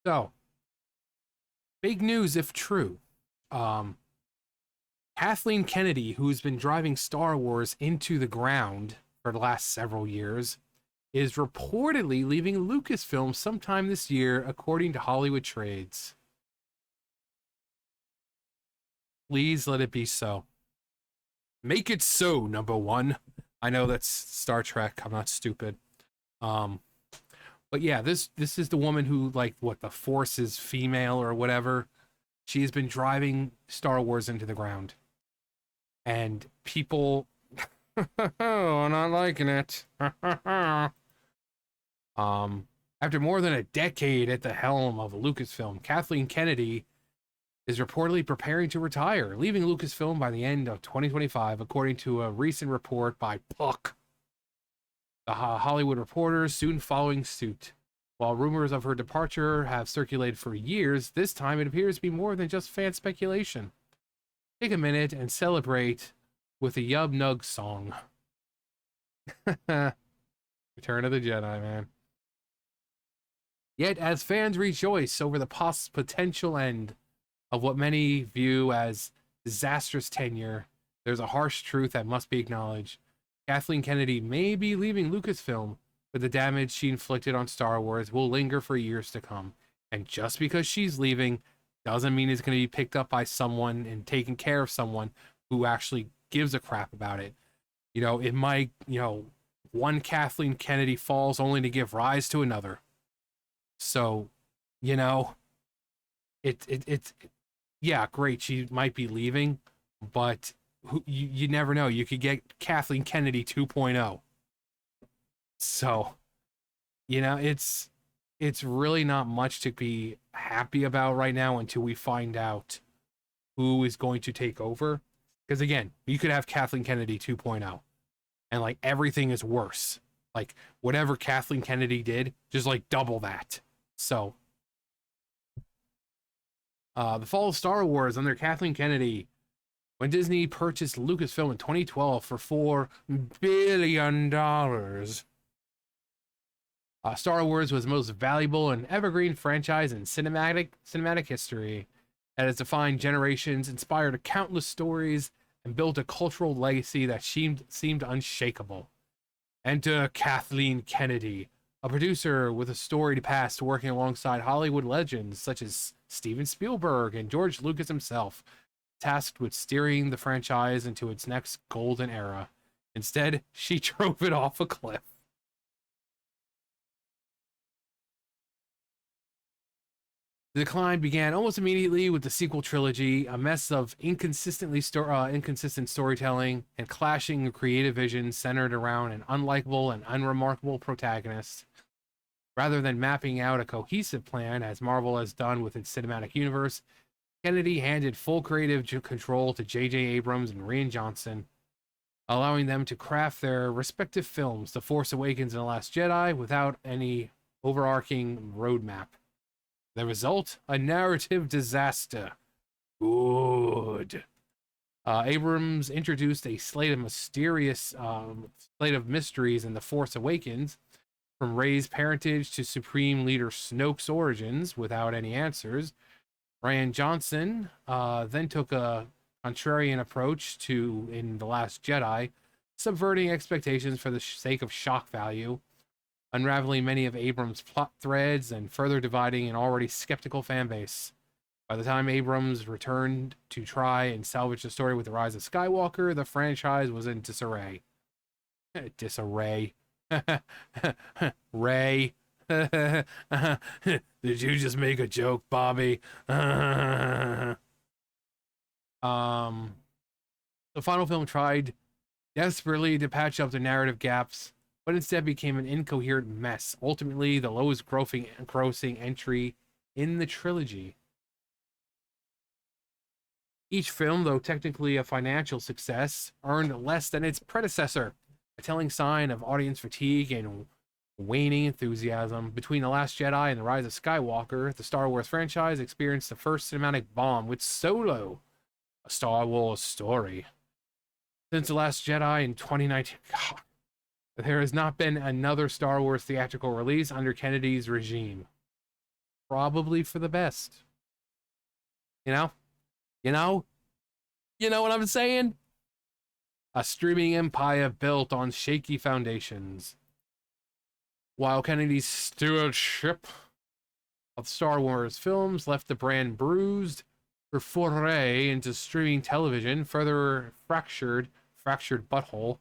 So, big news if true. Um, Kathleen Kennedy, who's been driving Star Wars into the ground for the last several years, is reportedly leaving Lucasfilm sometime this year, according to Hollywood Trades. Please let it be so. Make it so, number one. I know that's Star Trek. I'm not stupid. Um, but yeah, this is the woman who, like, what, the Force is female or whatever. She has been driving Star Wars into the ground, and people are not liking it. um, After more than a decade at the helm of Lucasfilm, Kathleen Kennedy is reportedly preparing to retire, leaving Lucasfilm by the end of 2025, according to a recent report by Puck. The Hollywood Reporter soon following suit. While rumors of her departure have circulated for years, this time it appears to be more than just fan speculation. Take a minute and celebrate with a Yub Nug song. Return of the Jedi, man. Yet, as fans rejoice over the potential end of what many view as disastrous tenure, there's a harsh truth that must be acknowledged. Kathleen Kennedy may be leaving Lucasfilm, but the damage she inflicted on Star Wars will linger for years to come. And just because she's leaving doesn't mean it's going to be picked up by someone and taken care of someone who actually gives a crap about it. It might, one Kathleen Kennedy falls only to give rise to another. So, you know, it's yeah, great. She might be leaving, but you never know. You could get Kathleen Kennedy 2.0. So, it's really not much to be happy about right now until we find out who is going to take over. Because again, you could have Kathleen Kennedy 2.0, and like everything is worse. Like whatever Kathleen Kennedy did, just like double that. So, the fall of Star Wars under Kathleen Kennedy, when Disney purchased Lucasfilm in 2012 for $4 billion. Star Wars was the most valuable and evergreen franchise in cinematic history. It has defined generations, inspired countless stories, and built a cultural legacy that seemed unshakable. Enter Kathleen Kennedy, a producer with a storied past working alongside Hollywood legends such as Steven Spielberg and George Lucas himself, tasked with steering the franchise into its next golden era. Instead, she drove it off a cliff. The decline began almost immediately with the sequel trilogy, a mess of inconsistent storytelling and clashing creative visions centered around an unlikable and unremarkable protagonist. Rather than mapping out a cohesive plan, as Marvel has done with its cinematic universe, Kennedy handed full creative control to J.J. Abrams and Rian Johnson, allowing them to craft their respective films, The Force Awakens and The Last Jedi, without any overarching roadmap. The result? A narrative disaster. Good. Abrams introduced a slate of mysteries in The Force Awakens, from Rey's parentage to Supreme Leader Snoke's origins, without any answers. Rian Johnson then took a contrarian approach in The Last Jedi, subverting expectations for the sake of shock value, unraveling many of Abrams' plot threads and further dividing an already skeptical fan base. By the time Abrams returned to try and salvage the story with The Rise of Skywalker, the franchise was in disarray. Disarray. Ray. Did you just make a joke, Bobby? The final film tried desperately to patch up the narrative gaps, but instead became an incoherent mess, ultimately the lowest grossing entry in the trilogy. Each film, though technically a financial success, earned less than its predecessor, a telling sign of audience fatigue and waning enthusiasm. Between The Last Jedi and The Rise of Skywalker, the Star Wars franchise experienced the first cinematic bomb with Solo, a Star Wars story. Since The Last Jedi in 2019, God, there has not been another Star Wars theatrical release under Kennedy's regime. probably for the best. You know? You know? You know what I'm saying? A streaming empire built on shaky foundations. While Kennedy's stewardship of Star Wars films left the brand bruised, her foray into streaming television further fractured butthole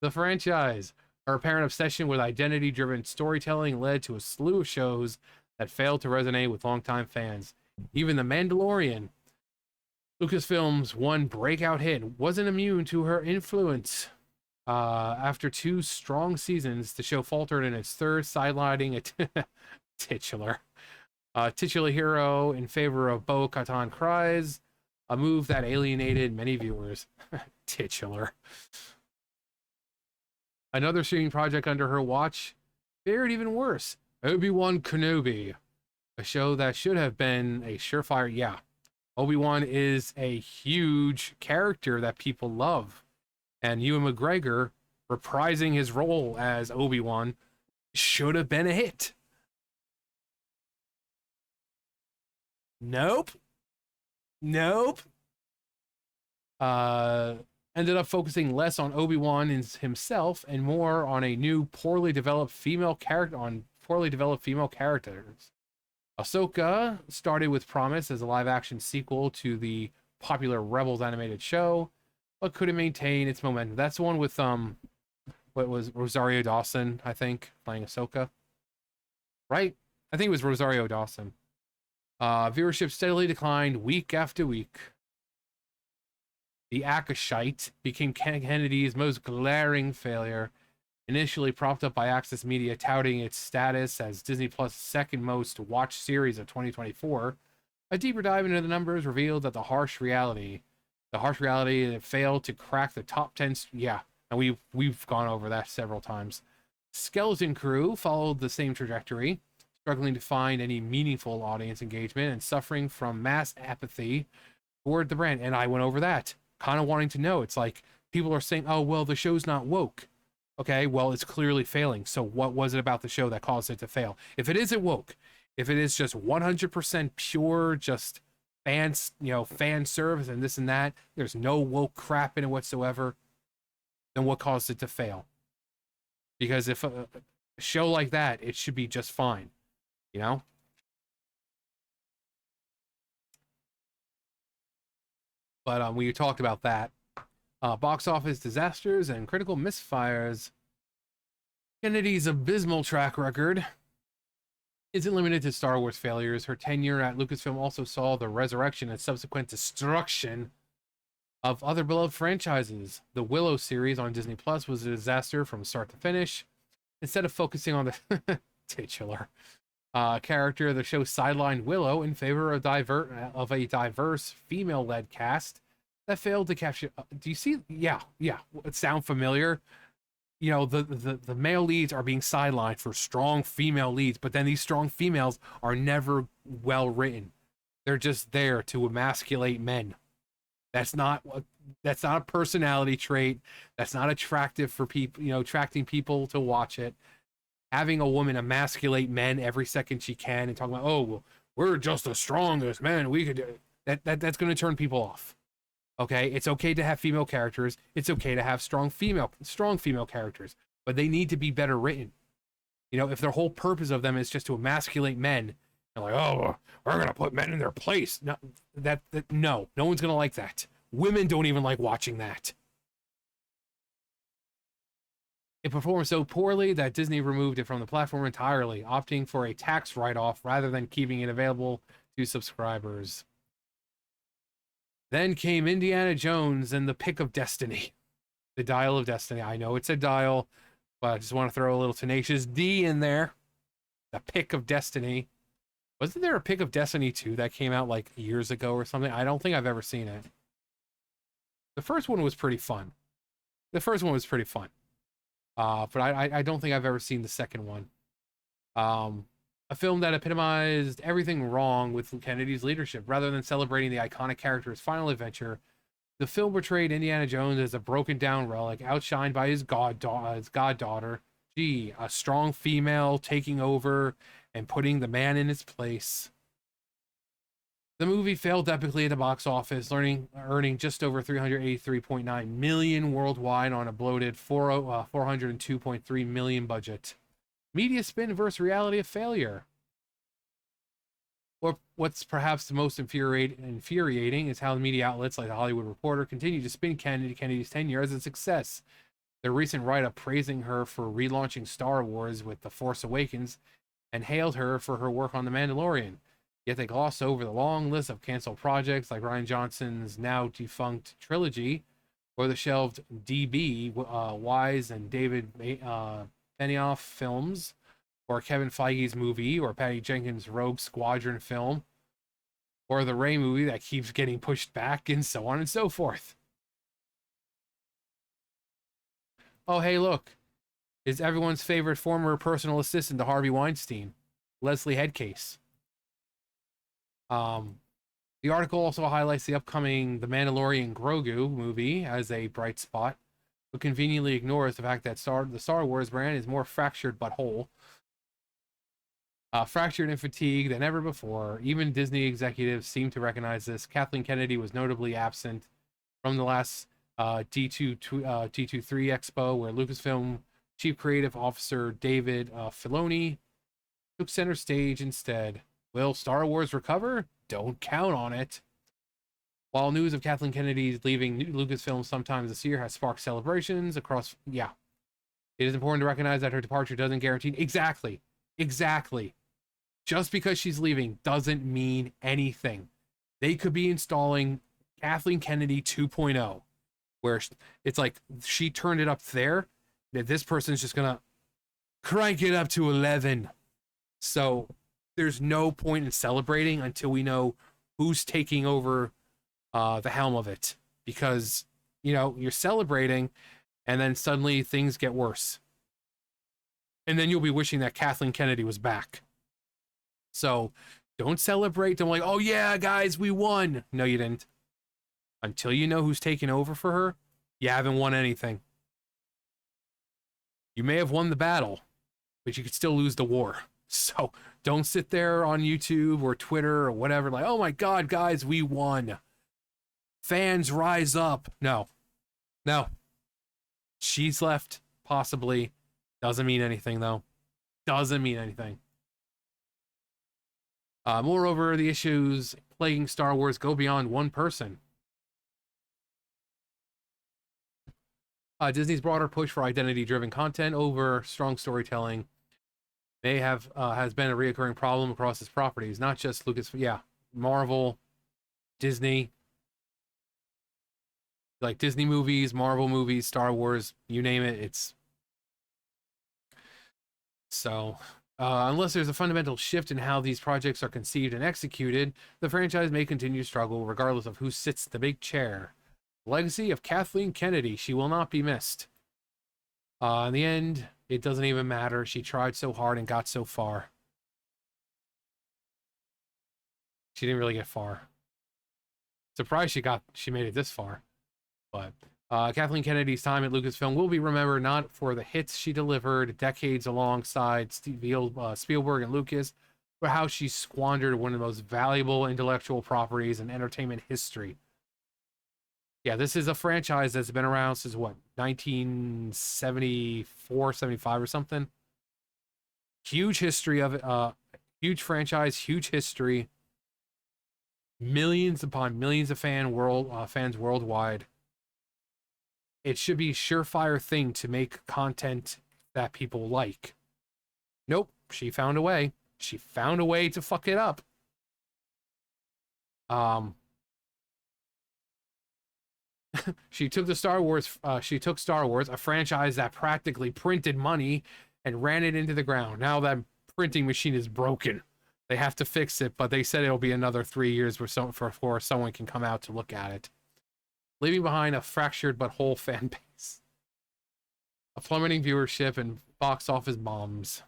the franchise. Her apparent obsession with identity-driven storytelling led to a slew of shows that failed to resonate with longtime fans. Even The Mandalorian, Lucasfilm's one breakout hit, wasn't immune to her influence. After 2 strong seasons, the show faltered in its third, sidelining a titular hero in favor of Bo-Katan Kryze, a move that alienated many viewers. Titular. Another streaming project under her watch fared even worse. Obi-Wan Kenobi, a show that should have been a surefire. Yeah, Obi-Wan is a huge character that people love. And Ewan McGregor reprising his role as Obi-Wan should have been a hit. Nope. Ended up focusing less on Obi-Wan himself and more on a new poorly developed female characters. Ahsoka started with promise as a live-action sequel to the popular Rebels animated show, but couldn't maintain its momentum. That's the one with what was Rosario Dawson, I think, playing Ahsoka. Right? I think it was Rosario Dawson. Viewership steadily declined week after week. The Akashite became Kennedy's most glaring failure, initially propped up by Access Media touting its status as Disney Plus' second most watched series of 2024. A deeper dive into the numbers revealed that the harsh reality that failed to crack the top 10. Yeah, and we've gone over that several times. Skeleton Crew followed the same trajectory, struggling to find any meaningful audience engagement and suffering from mass apathy toward the brand. And I went over that, kind of wanting to know. It's like people are saying, oh, well, the show's not woke. Okay, well, it's clearly failing. So what was it about the show that caused it to fail? If it isn't woke, if it is just 100% pure, just fan service and this and that, there's no woke crap in it whatsoever, then what caused it to fail? Because if a show like that, it should be just fine, you know? But we talked about that. Box office disasters and critical misfires. Kennedy's abysmal track record isn't limited to Star Wars failures. Her tenure at Lucasfilm also saw the resurrection and subsequent destruction of other beloved franchises. The Willow series on Disney Plus was a disaster from start to finish. Instead of focusing on the titular character, the show sidelined Willow in favor of a diverse female-led cast that failed to capture. Do you see? Yeah. It sound familiar? You know, the male leads are being sidelined for strong female leads, but then these strong females are never well written. They're just there to emasculate men. That's not a personality trait. That's not attractive for people, attracting people to watch it. Having a woman emasculate men every second she can and talking about, oh, well, we're just the strongest men, we could do it. That's going to turn people off. Okay, it's okay to have female characters. It's okay to have strong female characters, but they need to be better written. If their whole purpose of them is just to emasculate men, they're like, oh, we're gonna put men in their place. No, no one's gonna like that. Women don't even like watching that. It performed so poorly that Disney removed it from the platform entirely, opting for a tax write-off rather than keeping it available to subscribers. Then came Indiana Jones and the Pick of Destiny. The Dial of Destiny. I know it's a dial, but I just want to throw a little tenacious D in there. The Pick of Destiny. Wasn't there a Pick of Destiny 2 that came out like years ago or something? I don't think I've ever seen it. The first one was pretty fun. But I don't think I've ever seen the second one. A film that epitomized everything wrong with Kennedy's leadership. Rather than celebrating the iconic character's final adventure, the film portrayed Indiana Jones as a broken down relic, outshined by his goddaughter. A strong female taking over and putting the man in his place. The movie failed epically at the box office, earning just over 383.9 million worldwide on a bloated 402.3 million budget. Media spin versus reality of failure. Or what's perhaps the most infuriating is how the media outlets like the Hollywood Reporter continue to spin Kennedy's tenure as a success. Their recent write-up praising her for relaunching Star Wars with The Force Awakens and hailed her for her work on The Mandalorian. Yet they gloss over the long list of canceled projects like Rian Johnson's now defunct trilogy, or the shelved DB Wise and David Benioff films, or Kevin Feige's movie, or Patty Jenkins' Rogue Squadron film, or the Rey movie that keeps getting pushed back, and so on and so forth. Oh, hey, look. It's everyone's favorite former personal assistant to Harvey Weinstein, Leslie Headcase. The article also highlights the upcoming The Mandalorian Grogu movie as a bright spot, but conveniently ignores the fact that the Star Wars brand is more fractured but whole. Fractured and fatigued than ever before. Even Disney executives seem to recognize this. Kathleen Kennedy was notably absent from the last D23 Expo, where Lucasfilm Chief Creative Officer David Filoni took center stage instead. Will Star Wars recover? Don't count on it. While news of Kathleen Kennedy's leaving Lucasfilm sometimes this year has sparked celebrations across... Yeah. It is important to recognize that her departure doesn't guarantee... Exactly. Just because she's leaving doesn't mean anything. They could be installing Kathleen Kennedy 2.0, where it's like she turned it up there, that this person's just going to crank it up to 11. So there's no point in celebrating until we know who's taking over the helm of it, because you're celebrating and then suddenly things get worse, and then you'll be wishing that Kathleen Kennedy was back. So don't celebrate. Don't like, oh yeah guys, we won. No, you didn't. Until you know who's taking over for her, you haven't won anything. You may have won the battle, but you could still lose the war. So don't sit there on YouTube or Twitter or whatever like, oh my God, guys, we won. Fans rise up. No. She's left, possibly. Doesn't mean anything, though. Doesn't mean anything. Moreover, the issues plaguing Star Wars go beyond one person. Disney's broader push for identity-driven content over strong storytelling has been a reoccurring problem across its properties, not just Marvel, Disney, like Disney movies, Marvel movies, Star Wars, you name it, it's so. Unless there's a fundamental shift in how these projects are conceived and executed, the franchise may continue to struggle regardless of who sits the big chair. Legacy of Kathleen Kennedy, she will not be missed. In the end, it doesn't even matter. She tried so hard and got so far. She didn't really get far. Surprised she made it this far. But Kathleen Kennedy's time at Lucasfilm will be remembered not for the hits she delivered decades alongside Spielberg and Lucas, but how she squandered one of the most valuable intellectual properties in entertainment history. Yeah, this is a franchise that's been around since, 1974, 75 or something? Huge history of it. Huge franchise, huge history. Millions upon millions of fans worldwide. It should be a surefire thing to make content that people like. Nope, she found a way. She found a way to fuck it up. She took Star Wars, a franchise that practically printed money, and ran it into the ground. Now that printing machine is broken. They have to fix it, but they said it'll be another 3 years before someone can come out to look at it. Leaving behind a fractured but whole fan base. A plummeting viewership and box office bombs.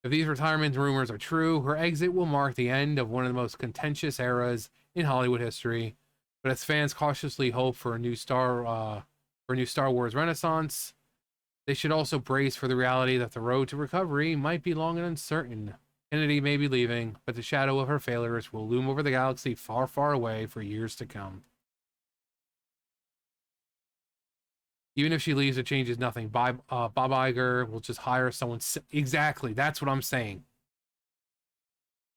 If these retirement rumors are true, her exit will mark the end of one of the most contentious eras in Hollywood history. But as fans cautiously hope for a new Star Wars renaissance, They should also brace for the reality that the road to recovery might be long and uncertain. Kennedy may be leaving, but the shadow of her failures will loom over the galaxy far, far away for years to come. Even if she leaves, it changes nothing. Bob Iger will just hire someone. Exactly, that's what I'm saying.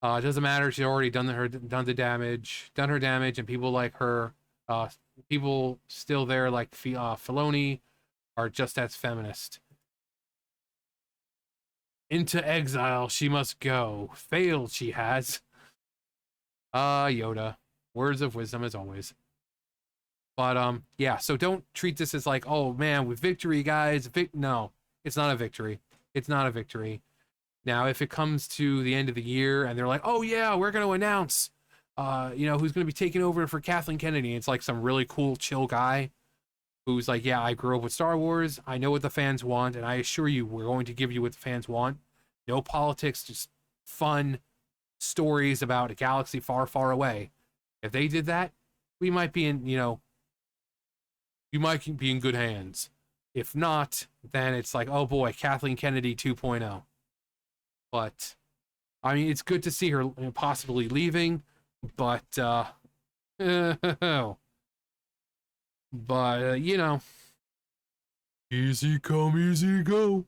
It doesn't matter. She's already done her damage, and people like her, people still there like Filoni, are just as feminist. Into exile she must go. Failed she has. Yoda. Words of wisdom as always. But yeah, so don't treat this as like, oh man, with victory, guys. No, it's not a victory. It's not a victory. Now, if it comes to the end of the year and they're like, oh yeah, we're gonna announce who's gonna be taking over for Kathleen Kennedy. It's like some really cool, chill guy who's like, yeah, I grew up with Star Wars. I know what the fans want, and I assure you, we're going to give you what the fans want. No politics, just fun stories about a galaxy far, far away. If they did that, we might be in, you might be in good hands. If not, then it's like, oh boy, Kathleen Kennedy 2.0. But, I mean, it's good to see her possibly leaving, but, easy come, easy go.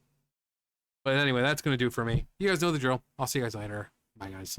But anyway, that's going to do it for me. You guys know the drill. I'll see you guys later. Bye, guys.